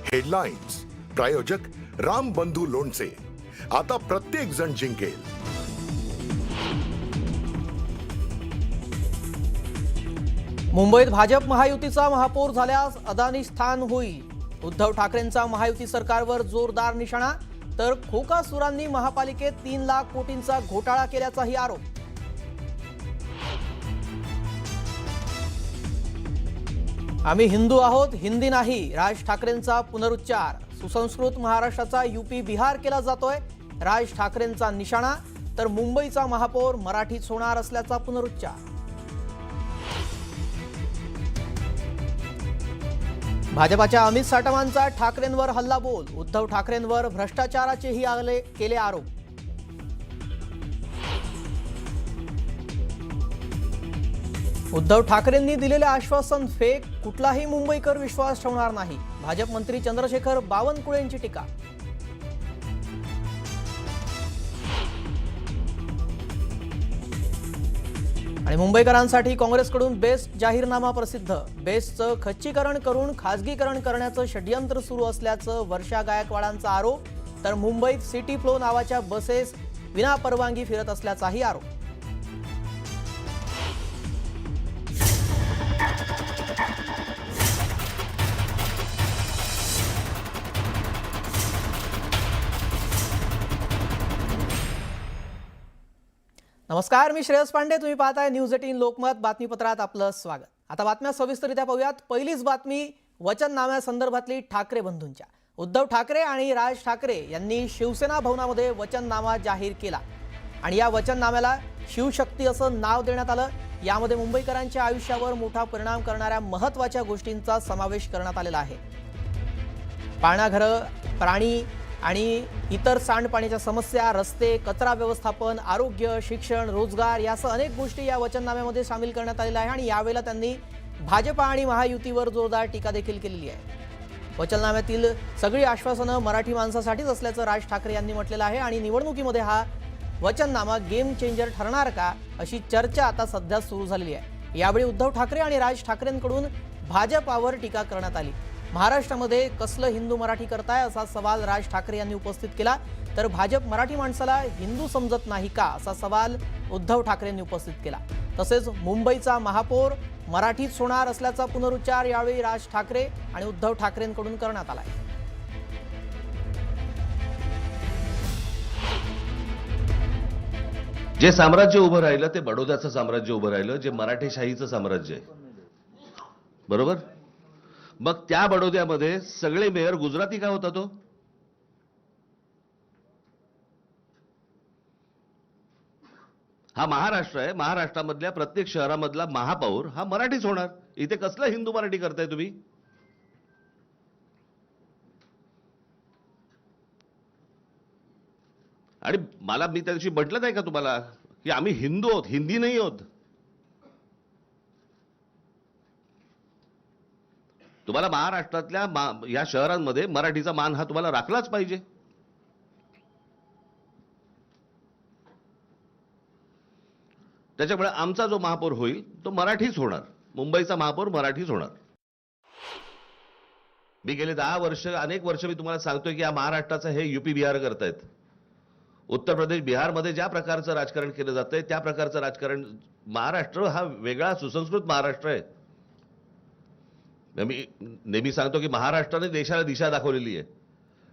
Headlines प्रायोजक राम बंधू लोणचे. आता प्रत्येक जण जिंकेल. मुंबईत भाजप महायुतीचा महापौर झाल्यास अदानी स्थान होईल. उद्धव ठाकरेंचा महायुती सरकारवर जोरदार निशाणा. तर खोकासुरांनी महापालिकेत 3 लाख कोटींचा घोटाळा केल्याचाही आरोप. आम्ही हिंदू आहोत, हिंदी नाही, राज ठाकरेंचा पुनरुच्चार. सुसंस्कृत महाराष्ट्राचा यूपी बिहार केला जातोय. राज ठाकरेंचा निशाणा. तर मुंबईचा महापौर मराठीच होणार असल्याचा पुनरुच्चार. भाजपाच्या अमित साटमांचा ठाकरेंवर हल्लाबोल. उद्धव ठाकरेंवर भ्रष्टाचाराचेही केले आरोप. उद्धव ठाकरेंनी दिलेले आश्वासन फेक, कुठलाही मुंबईकर विश्वास ठेवणार नाही. भाजप मंत्री चंद्रशेखर बावनकुळेंची टीका. आणि मुंबईकरांसाठी काँग्रेसकडून बेस्ट जाहीरनामा प्रसिद्ध. बेस्टचं खच्चीकरण करून खासगीकरण करण्याचं षड्यंत्र सुरू असल्याचं वर्षा गायकवाडांचा आरोप. तर मुंबईत सिटी फ्लो नावाच्या बसेस विनापरवानगी फिरत असल्याचाही आरोप. नमस्कार, मी श्रेयस पांडे. तुम्ही पाहताय न्यूज 18 लोकमत. बातमीपत्रात आपलं स्वागत. आता बातम्या सविस्तररित्या पाहूयात. पहिलीच बातमी वचननाम्यासंदर्भातली ठाकरे बंधूंच्या. उद्धव ठाकरे आणि राज ठाकरे यांनी शिवसेना भवनामध्ये वचननामा जाहीर केला आणि या वचननाम्याला शिवशक्ती असं नाव देण्यात आलं. यामध्ये मुंबईकरांच्या आयुष्यावर मोठा परिणाम करणाऱ्या महत्त्वाच्या गोष्टींचा समावेश करण्यात आलेला आहे. पाळणाघरं, प्राणी आणि इतर सांडपाण्याच्या समस्या, रस्ते, कचरा व्यवस्थापन, आरोग्य, शिक्षण, रोजगार यासह अनेक गोष्टी या वचननाम्यामध्ये सामील करण्यात आलेल्या आहे. आणि यावेळेला त्यांनी भाजप आणि महायुतीवर जोरदार टीका देखील केलेली आहे. वचननाम्यातील सगळी आश्वासनं मराठी माणसासाठीच असल्याचं राज ठाकरे यांनी म्हटलेलं आहे. आणि निवडणुकीमध्ये हा वचननामा गेम चेंजर ठरणार का, अशी चर्चा आता सध्या सुरू झालेली आहे. यावेळी उद्धव ठाकरे आणि राज ठाकरेंकडून भाजपावर टीका करण्यात आली. महाराष्ट्रामध्ये कसलं हिंदू मराठी करताय असा सवाल राज ठाकरे यांनी उपस्थित केला. तर भाजप मराठी माणसाला हिंदू समजत नाही का, असा सवाल उद्धव ठाकरेंनी उपस्थित केला. तसेच मुंबईचा महापौर मराठीच होणार असल्याचा पुनरुच्चार यावेळी राज ठाकरे आणि उद्धव ठाकरेंकडून करण्यात आला. जे साम्राज्य उभं राहिलं ते बडोद्याचं साम्राज्य उभं राहिलं, जे मराठेशाहीचं साम्राज्य आहे. बरोबर. मग त्या बडोद्यामध्ये सगळे मेयर गुजराती का होता तो? हा महाराष्ट्र आहे. महाराष्ट्रामधल्या प्रत्येक शहरामधला महापौर हा मराठीच होणार. इथे कसलं हिंदू मराठी करताय तुम्ही? आणि मला मी त्या दिवशी म्हटलं नाही का तुम्हाला की आम्ही हिंदू आहोत, हिंदी नाही आहोत. तुम्हाला महाराष्ट्रातल्या या शहरांमध्ये मराठीचा मान हा तुम्हाला राखलाच पाहिजे. त्याच्यामुळे आमचा जो महापौर होईल तो मराठीच होणार. मुंबईचा महापौर मराठीच होणार. मी गेले 10 वर्ष, अनेक वर्ष मी तुम्हाला सांगतोय की या महाराष्ट्राचं हे यूपी बिहार करतायत. उत्तर प्रदेश, बिहारमध्ये ज्या प्रकारचं राजकारण केलं जातंय त्या प्रकारचं राजकारण. महाराष्ट्र हा वेगळा सुसंस्कृत महाराष्ट्र आहे. मी नेहमी सांगतो की महाराष्ट्राने देशाला दिशा दाखवलेली आहे.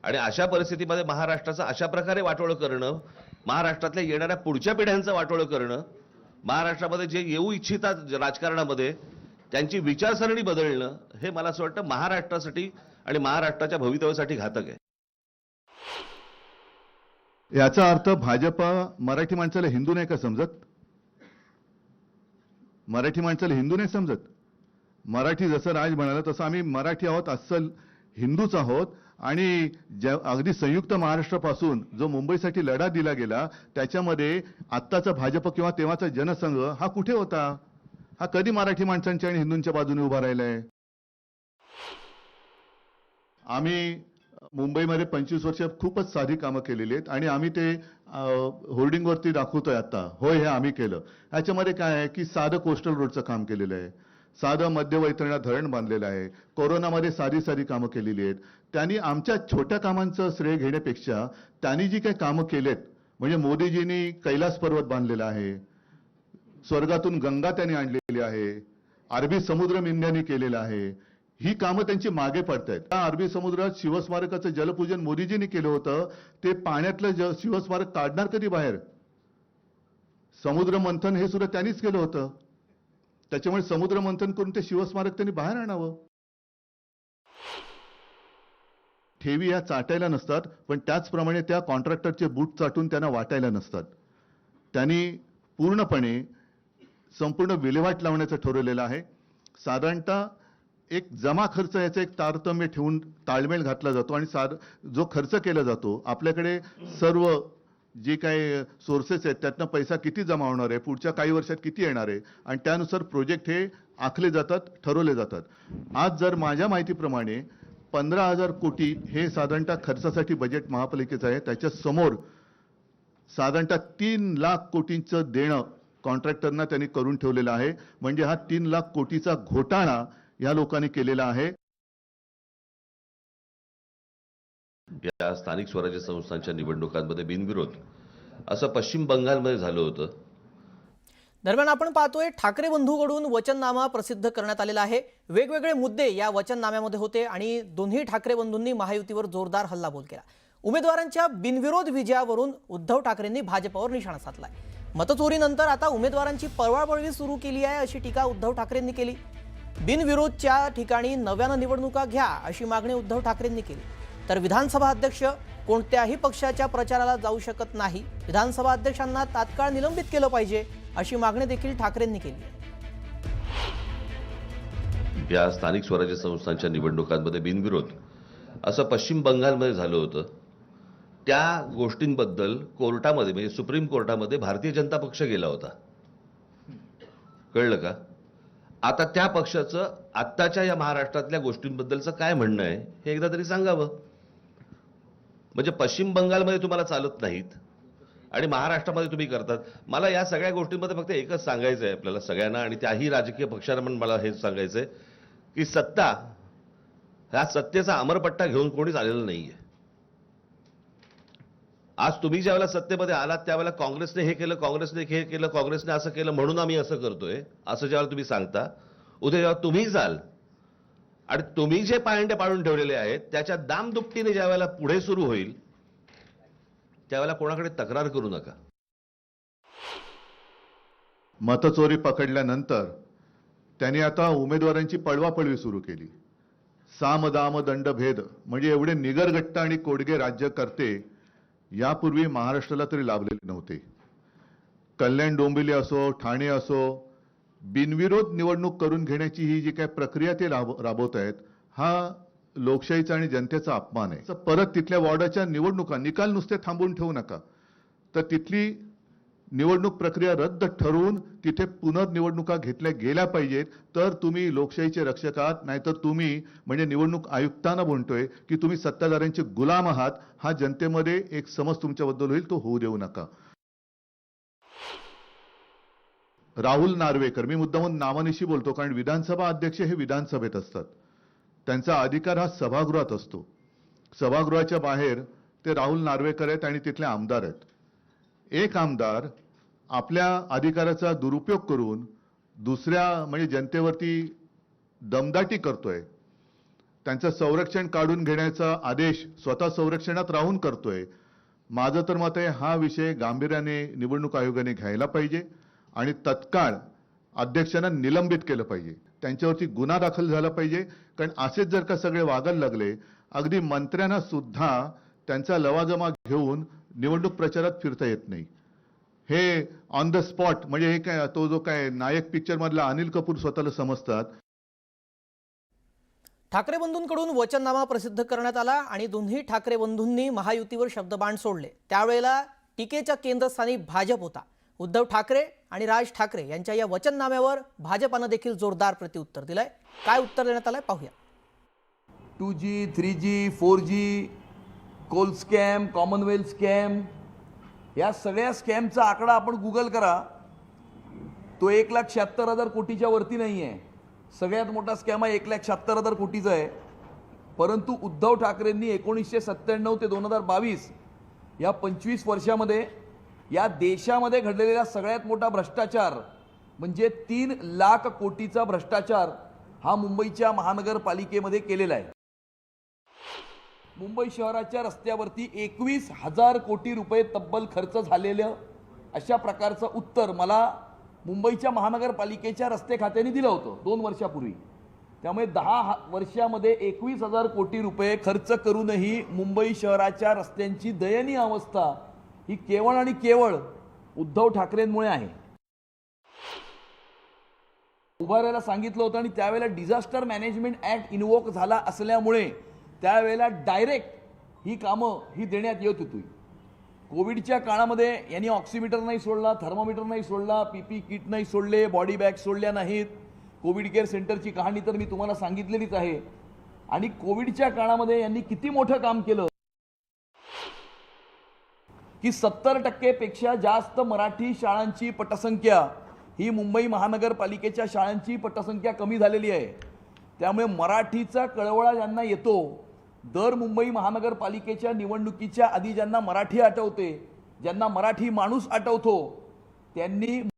आणि अशा परिस्थितीमध्ये महाराष्ट्राचं अशा प्रकारे वाटोळं करणं, महाराष्ट्रातल्या येणाऱ्या पुढच्या पिढ्यांचं वाटोळं करणं, महाराष्ट्रामध्ये जे येऊ इच्छितात राजकारणामध्ये त्यांची विचारसरणी बदलणं, हे मला असं वाटतं महाराष्ट्रासाठी आणि महाराष्ट्राच्या भवितव्यासाठी घातक आहे. याचा अर्थ भाजप मराठी माणसाला हिंदू नाही का समजत? मराठी माणसाला हिंदू नाही समजत. मराठी जसं राज म्हणाला तसं आम्ही मराठी आहोत, अस्सल हिंदूच आहोत. आणि अगदी संयुक्त महाराष्ट्रापासून जो मुंबईसाठी लढा दिला गेला त्याच्यामध्ये आत्ताचा भाजप किंवा तेव्हाचा जनसंघ हा कुठे होता? हा कधी मराठी माणसांच्या आणि हिंदूंच्या बाजूने उभा राहिलाय? आम्ही मुंबईमध्ये 25 वर्ष खूपच साधी कामं केलेली आहेत आणि आम्ही ते होर्डिंगवरती दाखवतोय आता. होय, हे आम्ही केलं. ह्याच्यामध्ये काय आहे की साधं कोस्टल रोडचं काम केलेलं आहे, साधं मध्यवैतरणा धरण बांधलेलं आहे, कोरोनामध्ये सारी सारी कामं केलेली आहेत. त्यांनी आमच्या छोट्या कामांचं श्रेय घेण्यापेक्षा त्यांनी जी काही कामं केलेत, म्हणजे मोदीजींनी कैलास पर्वत बांधलेला आहे, स्वर्गातून गंगा त्यांनी आणलेली आहे, अरबी समुद्र इंडियाने केलेला आहे, ही कामं त्यांची मागे पडतायत. त्या अरबी समुद्रात शिवस्मारकाचं जलपूजन मोदीजींनी केलं होतं. ते पाण्यातलं शिवस्मारक काढणार कधी बाहेर? समुद्र मंथन हे सुद्धा त्यांनीच केलं होतं. त्याच्यामुळे समुद्र मंथन करून ते शिवस्मारक त्यांनी बाहेर आणावं. ठेवी या चाटायला नसतात, पण त्याचप्रमाणे त्या कॉन्ट्रॅक्टरचे बूट चाटून त्यांना वाटायला नसतात. त्यांनी पूर्णपणे संपूर्ण विल्हेवाट लावण्याचं ठरवलेलं आहे. साधारणतः एक जमा खर्च याचं एक तारतम्य ठेवून ताळमेळ घातला जातो आणि जो खर्च केला जातो, आपल्याकडे सर्व जे काही सोर्सेस आहेत त्यातनं पैसा किती जमा होणार आहे, पुढच्या काही वर्षात किती येणार आहे, आणि त्यानुसार प्रोजेक्ट हे आखले जातात, ठरवले जातात. आज जर माझ्या माहितीप्रमाणे 15,000 कोटी हे साधारणतः खर्चासाठी बजेट महापालिकेचं आहे. त्याच्या समोर साधारणतः 3 लाख कोटींचं देणं कॉन्ट्रॅक्टरना त्यांनी करून ठेवलेलं आहे. म्हणजे हा 3 लाख कोटीचा घोटाळा या लोकांनी केलेला आहे. या स्थानिक स्वराज्य संस्थांच्या निवडणुकांमध्ये बिनविरोध असं पश्चिम बंगालमध्ये झालं होतं. दरम्यान आपण पाहतोय ठाकरे बंधूकडून वचननामा प्रसिद्ध करण्यात आलेला आहे. वेगवेगळे मुद्दे या वचननाम्यामध्ये होते आणि दोन्ही ठाकरे बंधूंनी महायुतीवर जोरदार हल्लाबोल केला. उमेदवारांच्या बिनविरोध विजयावरून उद्धव ठाकरेंनी भाजपवर निशाणा साधलाय. मतचोरीनंतर आता उमेदवारांची पळवापळवी सुरू केली आहे अशी टीका उद्धव ठाकरेंनी केली. बिनविरोधच्या ठिकाणी नव्यानं निवडणुका घ्या अशी मागणी उद्धव ठाकरेंनी केली. तर विधानसभा अध्यक्ष कोणत्याही पक्षाच्या प्रचाराला जाऊ शकत नाही, विधानसभा अध्यक्षांना तात्काळ निलंबित केलं पाहिजे अशी मागणी देखील ठाकरेंनी केली. या स्थानिक स्वराज्य संस्थांच्या निवडणुकांमध्ये बिनविरोध असं पश्चिम बंगालमध्ये झालं होतं. त्या गोष्टींबद्दल कोर्टामध्ये म्हणजे सुप्रीम कोर्टामध्ये भारतीय जनता पक्ष गेला होता. कळलं का? आता त्या पक्षाचं आत्ताच्या या महाराष्ट्रातल्या गोष्टींबद्दलचं काय म्हणणं आहे हे एकदा तरी सांगावं. म्हणजे पश्चिम बंगालमध्ये तुम्हाला चालत नाहीत आणि महाराष्ट्रामध्ये तुम्ही करतात. मला या सगळ्या गोष्टींमध्ये फक्त एकच सांगायचं आहे आपल्याला सगळ्यांना, आणि त्याही राजकीय पक्षांना पण मला हेच सांगायचं आहे की सत्ता ह्या सत्तेचा अमरपट्टा घेऊन कोणीच आलेलं नाहीये. आज तुम्ही ज्यावेळेला सत्तेमध्ये आलात त्यावेळेला काँग्रेसने हे केलं, काँग्रेसने हे केलं, काँग्रेसने असं केलं म्हणून आम्ही असं करतोय असं ज्यावेळेला तुम्ही सांगता, उद्या जेव्हा तुम्ही जाल आणि तुम्ही जे पायंडे पाडून ठेवलेले आहेत त्याच्या दामदुपटीने ज्यावेळेला पुढे सुरू होईल त्यावेळेला कोणाकडे तक्रार करू नका. मतचोरी पकडल्यानंतर त्यांनी आता उमेदवारांची पळवापळवी सुरू केली. साम दाम दंड भेद म्हणजे एवढे निगरगट्ट आणि कोडगे राज्यकर्ते यापूर्वी महाराष्ट्राला तरी लाभलेले नव्हते. कल्याण डोंबिवली असो, ठाणे असो, बिनविरोध निवडणूक करून घेण्याची ही जी काय प्रक्रिया ते राबवत आहेत, हा लोकशाहीचा आणि जनतेचा अपमान आहे. परत तिथल्या वॉर्डाच्या निवडणुका निकाल नुसते थांबवून ठेवू नका, तर तिथली निवडणूक प्रक्रिया रद्द ठरवून तिथे पुनर्निवडणुका घेतल्या गेल्या पाहिजेत. तर तुम्ही लोकशाहीचे रक्षक आहात. नाहीतर तुम्ही म्हणजे निवडणूक आयुक्तांना म्हणतोय की तुम्ही सत्ताधाऱ्यांचे गुलाम आहात. हा जनतेमध्ये एक समज तुमच्याबद्दल होईल, तो होऊ देऊ नका. राहुल नार्वेकर, मी मुद्दामून नावानिशी बोलतो कारण विधानसभा अध्यक्ष हे विधानसभेत असतात, त्यांचा अधिकार हा सभागृहात असतो. सभागृहाच्या बाहेर ते राहुल नार्वेकर आहेत आणि तिथले आमदार आहेत. एक आमदार आपल्या अधिकाराचा दुरुपयोग करून दुसऱ्या म्हणजे जनतेवरती दमदाटी करतोय, त्यांचं संरक्षण काढून घेण्याचा आदेश स्वतः संरक्षणात राहून करतोय. माझं तर मत आहे हा विषय गांभीर्याने निवडणूक आयोगाने घ्यायला पाहिजे आणि तत्काळ अध्यक्षांना निलंबित केलं पाहिजे, त्यांच्यावरती गुन्हा दाखल झाला पाहिजे. कारण असेच जर का सगळे वागायला लागले, अगदी मंत्र्यांना सुद्धा त्यांचा लवाजमा घेऊन निवडणूक प्रचारात फिरता येत नाही. हे ऑन द स्पॉट म्हणजे हे काय, तो जो काय नायक पिक्चर मधला अनिल कपूर स्वतःला समजतात. ठाकरे बंधूंकडून वचननामा प्रसिद्ध करण्यात आला आणि दोन्ही ठाकरे बंधूंनी महायुतीवर शब्दबाण सोडले. त्यावेळेला टीकेच्या केंद्रस्थानी भाजप होता. उद्धव ठाकरे आणि राज ठाकरे यांच्या या वचननाम्यावर भाजपानं देखील जोरदार प्रत्युत्तर दिलंय. काय उत्तर देण्यात आलंय पाहूया. 2G, 3G, 4G, Coal scam, Commonwealth scam, या सगळ्या स्कॅमचा आकडा आपण गुगल करा, तो 1,76,000 कोटीच्या वरती नाही आहे. सगळ्यात मोठा स्कॅम हा 1,76,000 कोटीचा आहे. परंतु उद्धव ठाकरेंनी 1997 ते 2022 या 25 वर्षामध्ये या देशामध्ये घडलेला सगळ्यात मोठा भ्रष्टाचार म्हणजे 3 लाख कोटीचा भ्रष्टाचार हा मुंबईच्या महानगरपालिकेमध्ये केलेला आहे. मुंबई शहराच्या रस्त्यावरती 21,000 कोटी रुपये तब्बल खर्च झालेलं अशा प्रकारचं उत्तर मला मुंबईच्या महानगरपालिकेच्या रस्ते खात्याने दिलं होतं 2 वर्षापूर्वी. त्यामुळे 10 वर्षामध्ये 21,000 कोटी रुपये खर्च करूनही मुंबई शहराच्या रस्त्यांची दयनीय अवस्था ही केवळ आणि केवळ उद्धव ठाकरेंमुळे आहे. उभारायला सांगितलं होतं आणि त्यावेळेला डिझास्टर मॅनेजमेंट ऍक्ट इन्व्होक झाला असल्यामुळे त्यावेळेला डायरेक्ट ही कामं ही देण्यात येत होती. कोविडच्या काळामध्ये यांनी ऑक्सिमीटर नाही सोडला, थर्मोमीटर नाही सोडला, पीपी किट नाही सोडले, बॉडी बॅग सोडल्या नाहीत. कोविड केअर सेंटरची कहाणी तर मी तुम्हाला सांगितलेलीच आहे. आणि कोविडच्या काळामध्ये यांनी किती मोठं काम केलं की 70% पेक्षा जास्त मराठी शाळांची पटसंख्या ही मुंबई महानगरपालिकेच्या शाळांची पटसंख्या कमी झालेली आहे. त्यामुळे मराठीचा कळवळा ज्यांना येतो, दर मुंबई महानगरपालिकेच्या निवडणुकीच्या आधी ज्यांना मराठी आठवते, ज्यांना मराठी माणूस आठवतो, त्यांनी